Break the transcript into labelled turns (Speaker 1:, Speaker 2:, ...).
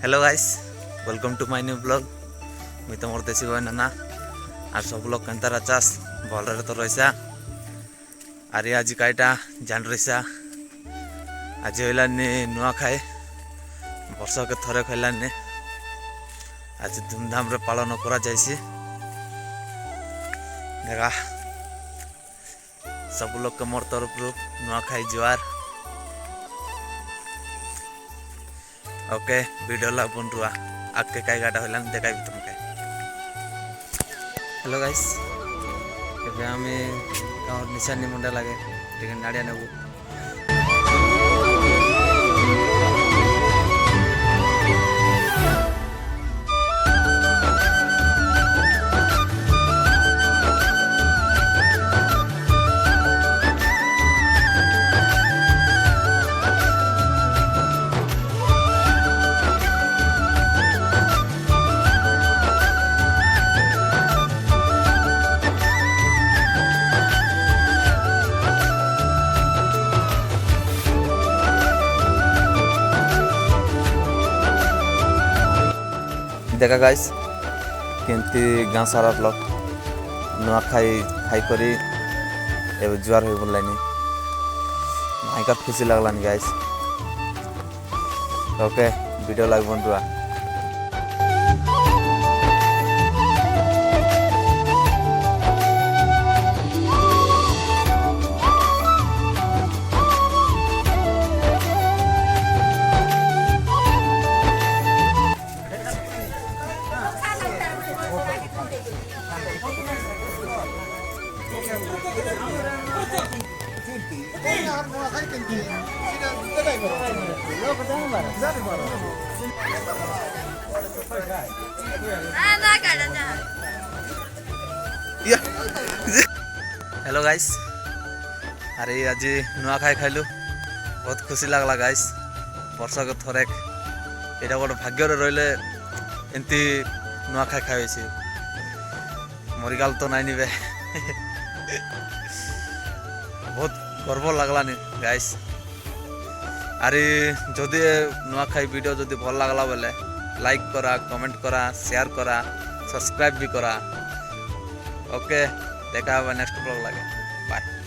Speaker 1: Hello guys, welcome to my new blog. मुई तुम देसी भाई नाना और सब लोग केन्तार चास भलरे तो रहीसा। अरे आज कईटा जान रहीसा आज हलानी नुआ खाए वर्ष के थरे खैलानी आज धूमधाम रे पालन करा जाइसी। देखा सब लोग के मोर तरफ नुआ खाई जुआर। ओके वीडियो ला बन रुआ आगे कई गाड़ा होला देखा तुमके। हेलो गाइस, एबे आमे गाँव निशानी मुंडा लगे टिके नाड़िया नेबू। देखा गाइस केमती गाँ सारा लोग नुआ खाई करी एवं जुआर हो बोलानी भाई खुशी लगलानी गाइस। ओके वीडियो लाग बन रुआ। हेलो गाइस, अरे आज नुआ खाइलु बहुत खुशी लगला गाइस। वर्ष के थोड़े यहाँ गोटे भाग्य रही एमती नुआ खाई मरीगाल तो नाई निबे बहुत गर्व लगलानी गाइस। अरे जदि नुआ खाई वीडियो जदि भल लगला बेले लाइक करा, कमेंट करा, शेयर करा, सब्सक्राइब भी करा। ओके देखा नेक्स्ट ब्लॉग लगे। बाय।